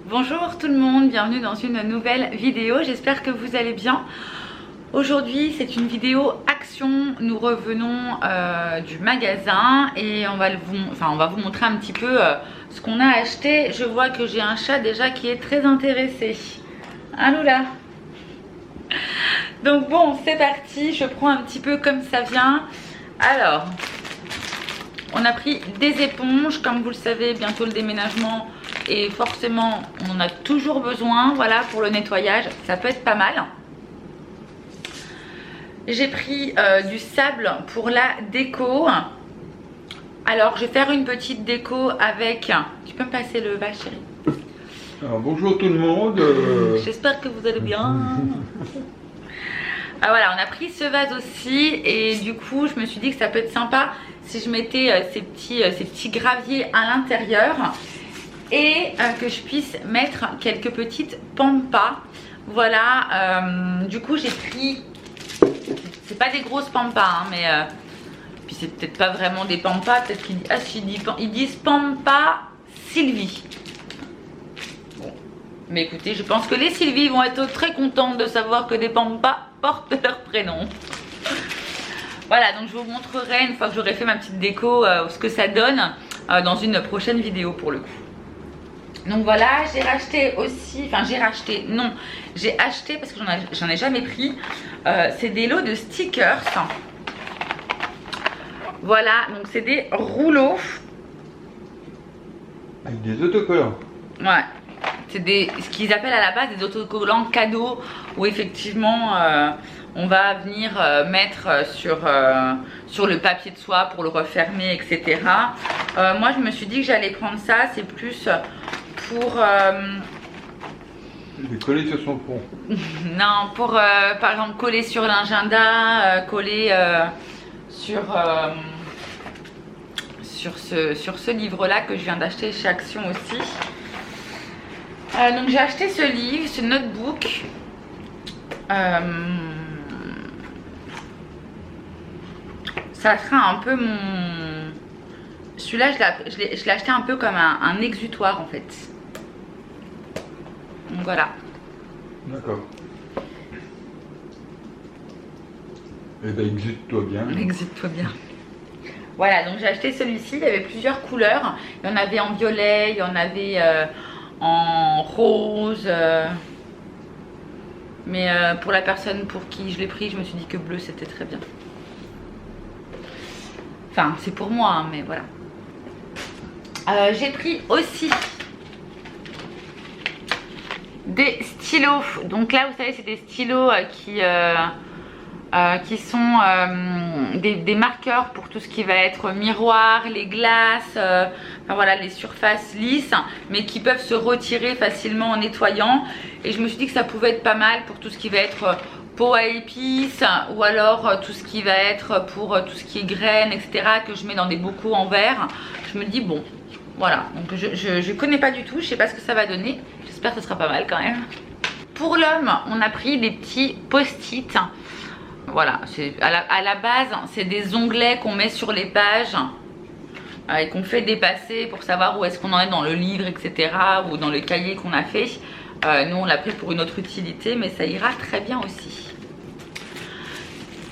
Bonjour tout le monde, bienvenue dans une nouvelle vidéo, j'espère que vous allez bien. Aujourd'hui c'est une vidéo action, nous revenons du magasin et on va vous montrer un petit peu ce qu'on a acheté. Je vois que j'ai un chat déjà qui est très intéressé. Allô là. Donc bon, c'est parti, je prends un petit peu comme ça vient. Alors, on a pris des éponges, comme vous le savez, bientôt le déménagement et forcément on en a toujours besoin, voilà, pour le nettoyage, ça peut être pas mal. J'ai pris du sable pour la déco. Alors je vais faire une petite déco avec, tu peux me passer le vase chérie? Alors, bonjour tout le monde. J'espère que vous allez bien. Ah, voilà, on a pris ce vase aussi et du coup je me suis dit que ça peut être sympa si je mettais ces petits graviers à l'intérieur et que je puisse mettre quelques petites pampas. Voilà, du coup j'ai pris, c'est pas des grosses pampas hein, mais puis c'est peut-être pas vraiment des pampas, peut-être qu'ils disent pampas Sylvie. Bon, mais écoutez, je pense que les Sylvie vont être très contentes de savoir que des pampas portent leur prénom. Voilà, donc je vous montrerai une fois que j'aurai fait ma petite déco ce que ça donne dans une prochaine vidéo pour le coup. Donc voilà, j'ai racheté aussi, j'ai acheté parce que j'en ai jamais pris, c'est des lots de stickers. Voilà, donc c'est des rouleaux. Avec des autocollants. Ouais, c'est ce qu'ils appellent à la base des autocollants cadeaux où effectivement on va venir mettre sur le papier de soie pour le refermer, etc. Moi je me suis dit que j'allais prendre ça, c'est plus pour... Il est collé sur son front. non, pour par exemple coller sur l'agenda, coller sur ce livre là que je viens d'acheter chez Action aussi. Donc j'ai acheté ce livre, ce notebook. Ça sera un peu mon... Celui-là je l'ai acheté un peu comme un exutoire en fait. Donc voilà. D'accord. Eh ben exude-toi bien. Exude-toi bien. Voilà, donc j'ai acheté celui-ci, il y avait plusieurs couleurs. Il y en avait en violet, il y en avait en rose. Mais pour la personne pour qui je l'ai pris, je me suis dit que bleu c'était très bien. Enfin, c'est pour moi, hein, mais voilà. J'ai pris aussi des stylos. Donc là, vous savez, c'est des stylos qui sont des marqueurs pour tout ce qui va être miroir, les glaces, enfin voilà, les surfaces lisses, mais qui peuvent se retirer facilement en nettoyant. Et je me suis dit que ça pouvait être pas mal pour tout ce qui va être pot à épices, ou alors tout ce qui va être pour tout ce qui est graines, etc., que je mets dans des bocaux en verre. Je me dis bon, voilà, donc je connais pas du tout, je sais pas ce que ça va donner. J'espère que ce sera pas mal quand même. Pour l'homme, on a pris des petits post-it. Voilà, à la base, c'est des onglets qu'on met sur les pages et qu'on fait dépasser pour savoir où est-ce qu'on en est dans le livre, etc. ou dans le cahier qu'on a fait. Nous, on l'a pris pour une autre utilité, mais ça ira très bien aussi.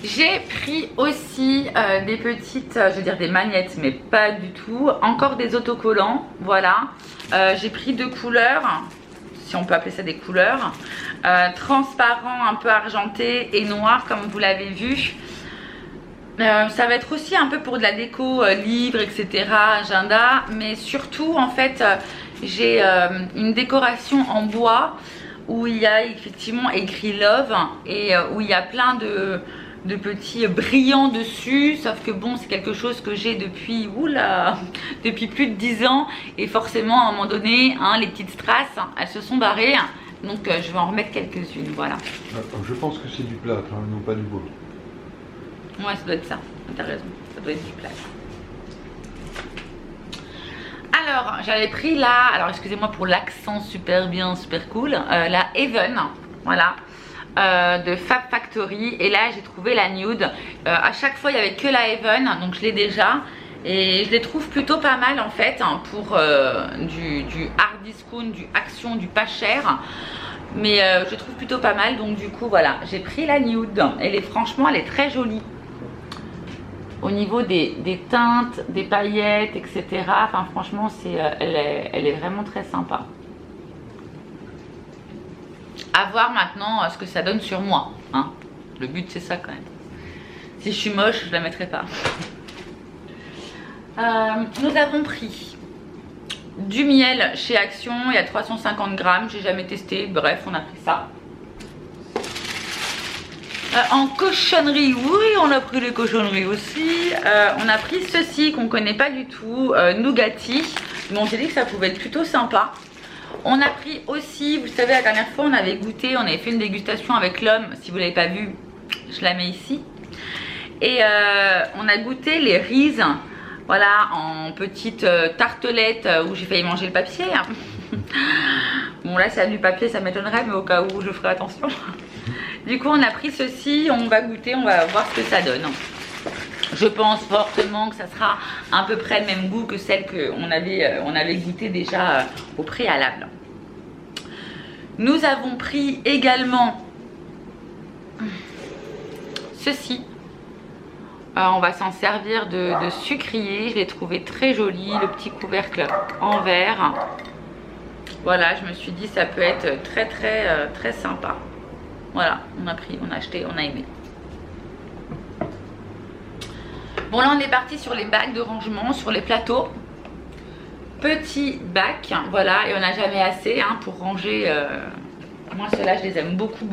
J'ai pris aussi des petites, je veux dire des magnettes, mais pas du tout. Encore des autocollants, voilà. J'ai pris deux couleurs, si on peut appeler ça des couleurs. Transparent, un peu argenté et noir, comme vous l'avez vu. Ça va être aussi un peu pour de la déco, livre, etc., agenda. Mais surtout, en fait, j'ai une décoration en bois où il y a effectivement écrit Love et où il y a plein de petits brillants dessus, sauf que bon, c'est quelque chose que j'ai depuis depuis plus de 10 ans et forcément à un moment donné hein, les petites strass elles se sont barrées, donc je vais en remettre quelques-unes. Voilà, je pense que c'est du plâtre, hein, non pas du bois. Ouais, ça doit être ça, t'as raison, ça doit être du plâtre. Alors j'avais pris là, alors excusez-moi pour l'accent super bien, super cool, la Even, voilà, de Fab Factory. Et là j'ai trouvé la nude. À chaque fois il n'y avait que la Even, donc je l'ai déjà. Et je les trouve plutôt pas mal en fait hein, pour du hard discount, du action, du pas cher. Mais je les trouve plutôt pas mal. Donc du coup voilà, j'ai pris la nude. Franchement elle est très jolie. Au niveau des teintes, des paillettes, etc. Enfin franchement elle est vraiment très sympa. À voir maintenant ce que ça donne sur moi. Hein. Le but c'est ça quand même. Si je suis moche, je la mettrai pas. Nous avons pris du miel chez Action, il y a 350 grammes, j'ai jamais testé, bref on a pris ça. En cochonnerie, oui on a pris les cochonneries aussi. On a pris ceci qu'on connaît pas du tout, Nougatti, mais on s'est dit que ça pouvait être plutôt sympa. On a pris aussi, vous savez la dernière fois on avait goûté, on avait fait une dégustation avec l'homme, si vous l'avez pas vu, je la mets ici. Et on a goûté les Reese. Voilà, en petite tartelette où j'ai failli manger le papier. Bon là, s'il y a du papier, ça m'étonnerait, mais au cas où, je ferai attention. Du coup, on a pris ceci, on va goûter, on va voir ce que ça donne. Je pense fortement que ça sera à peu près le même goût que celle qu'on avait goûté déjà au préalable. Nous avons pris également ceci. On va s'en servir de sucrier. Je l'ai trouvé très joli, le petit couvercle en verre. Voilà, je me suis dit ça peut être très sympa. Voilà, on a pris, on a acheté, on a aimé. Bon là on est parti sur les bacs de rangement, sur les plateaux. Petit bac, voilà, et on n'a jamais assez hein, pour ranger. Moi ceux-là je les aime beaucoup.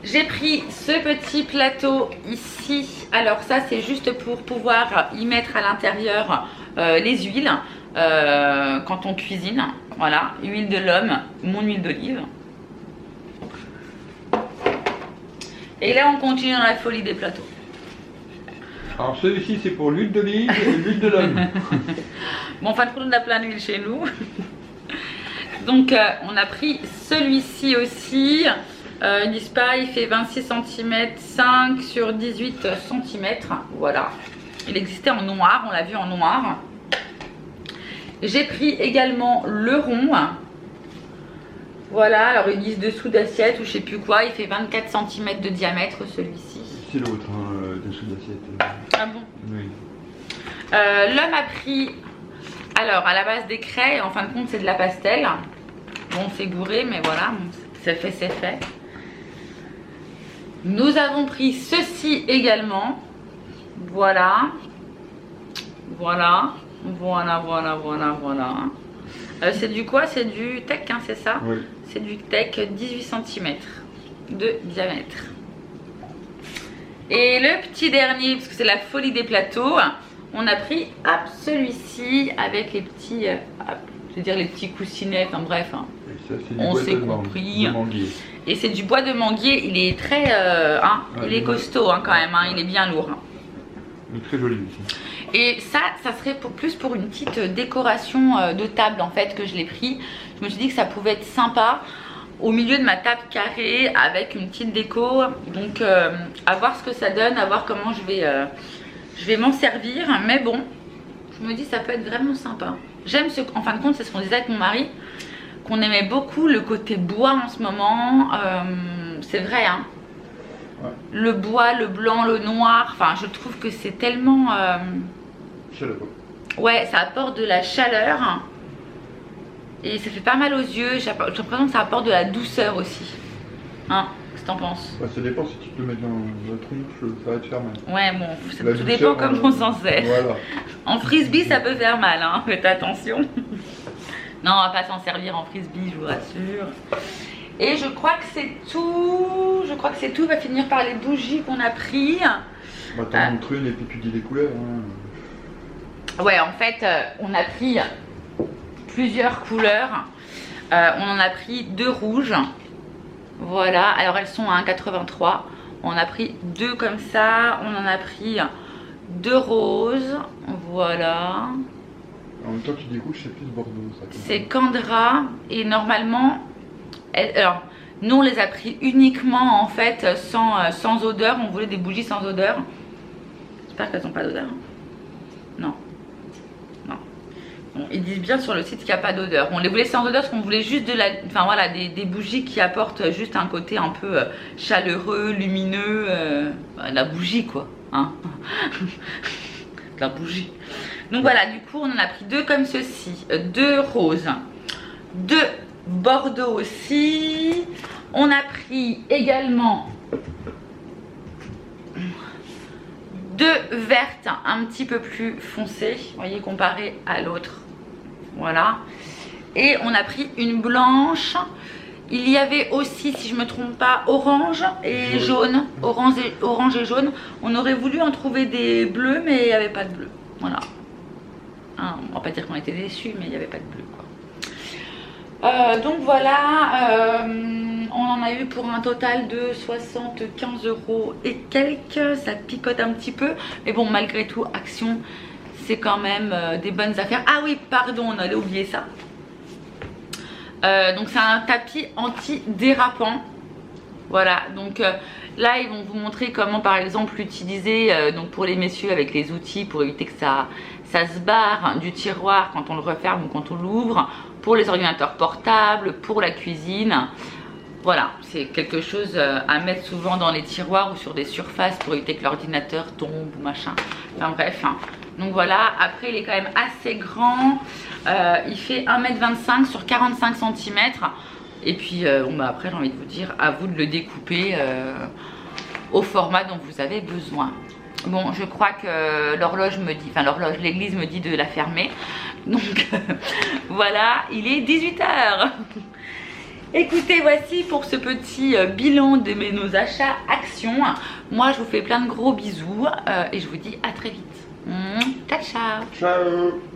J'ai pris ce petit plateau ici. Alors ça c'est juste pour pouvoir y mettre à l'intérieur les huiles quand on cuisine. Voilà, huile de l'homme, mon huile d'olive. Et là on continue dans la folie des plateaux. Alors celui-ci c'est pour l'huile d'olive et l'huile de l'homme. Bon, en fin de compte on a plein d'huile chez nous. Donc on a pris celui-ci aussi. Ils disent pas, il fait 26 cm, 5 sur 18 cm. Voilà. Il existait en noir, on l'a vu en noir. J'ai pris également le rond. Voilà, alors ils disent dessous d'assiette ou je sais plus quoi. Il fait 24 cm de diamètre celui-ci. C'est l'autre, hein, dessous d'assiette. Ah bon? Oui. L'homme a pris, alors à la base des craies, en fin de compte c'est de la pastel. Bon, c'est gouré, mais voilà, c'est fait, c'est fait. Nous avons pris ceci également. Voilà. C'est du quoi? C'est du teck, hein, c'est ça? Oui. C'est du teck 18 cm de diamètre. Et le petit dernier, parce que c'est la folie des plateaux, on a pris celui-ci avec les petits, je veux dire les petits coussinets, enfin bref, hein. Ça, on s'est compris. Et c'est du bois de manguier, il est très, il est costaud hein, quand même, hein, il est bien lourd. Il est très joli aussi. Et ça serait plus pour une petite décoration de table en fait que je l'ai pris. Je me suis dit que ça pouvait être sympa au milieu de ma table carrée avec une petite déco. Donc à voir ce que ça donne, à voir comment je vais m'en servir. Mais bon, je me dis ça peut être vraiment sympa. J'aime en fin de compte, c'est ce qu'on disait avec mon mari, qu'on aimait beaucoup le côté bois en ce moment. C'est vrai hein. Ouais. Le bois, le blanc, le noir, enfin je trouve que c'est tellement chaleureux. Ouais, ça apporte de la chaleur et ça fait pas mal aux yeux. J'ai l'impression que ça apporte de la douceur aussi. Hein, qu'est-ce que t'en penses? Ça dépend si tu te le mets dans la tronche, ça va te faire mal. Ouais bon, tout dépend comment on s'en sert. Voilà. En frisbee ça peut faire mal, hein, faites attention. Non, on va pas s'en servir en frisbee, je vous rassure. Et je crois que c'est tout. Je crois que c'est tout. On va finir par les bougies qu'on a pris. Bah, t'en montres une et puis tu dis les couleurs. Hein. Ouais, en fait, on a pris plusieurs couleurs. On en a pris 2 rouges. Voilà. Alors elles sont à 1,83. On a pris 2 comme ça. On en a pris 2 roses. Voilà. En même temps, tu dis rouge, c'est plus Bordeaux. C'est Candra. Et normalement. Alors, nous on les a pris uniquement en fait sans odeur. On voulait des bougies sans odeur. J'espère qu'elles n'ont pas d'odeur. Non. Non. Bon, ils disent bien sur le site qu'il n'y a pas d'odeur. On les voulait sans odeur parce qu'on voulait juste enfin voilà, des bougies qui apportent juste un côté un peu chaleureux, lumineux. La bougie quoi. Hein. La bougie. Donc voilà, du coup on en a pris 2 comme ceci. 2 roses. 2 bordeaux aussi. On a pris également 2 vertes un petit peu plus foncées, vous voyez, comparé à l'autre. Voilà. Et on a pris une blanche. Il y avait aussi, si je ne me trompe pas, orange et jaune. Orange et jaune. On aurait voulu en trouver des bleus, mais il n'y avait pas de bleu. Voilà. Hein, on va pas dire qu'on était déçus, mais il n'y avait pas de bleu, quoi. Donc voilà, on en a eu pour un total de 75 € et quelques. Ça picote un petit peu, mais bon, malgré tout, Action, c'est quand même des bonnes affaires. Ah oui, pardon, on allait oublier ça. Donc c'est un tapis anti-dérapant. Voilà, donc là ils vont vous montrer comment par exemple l'utiliser donc pour les messieurs avec les outils pour éviter que ça se barre du tiroir quand on le referme ou quand on l'ouvre, pour les ordinateurs portables, pour la cuisine. Voilà, c'est quelque chose à mettre souvent dans les tiroirs ou sur des surfaces pour éviter que l'ordinateur tombe ou machin. Enfin bref, hein. Donc voilà, après il est quand même assez grand. Il fait 1,25 m sur 45 cm. Et puis bon, bah après j'ai envie de vous dire, à vous de le découper au format dont vous avez besoin. Bon, je crois que l'horloge me dit, enfin l'horloge, l'église me dit de la fermer. Donc voilà, il est 18 h. Écoutez, voici pour ce petit bilan de nos achats Action. Moi je vous fais plein de gros bisous et je vous dis à très vite. Ciao ciao. Ciao.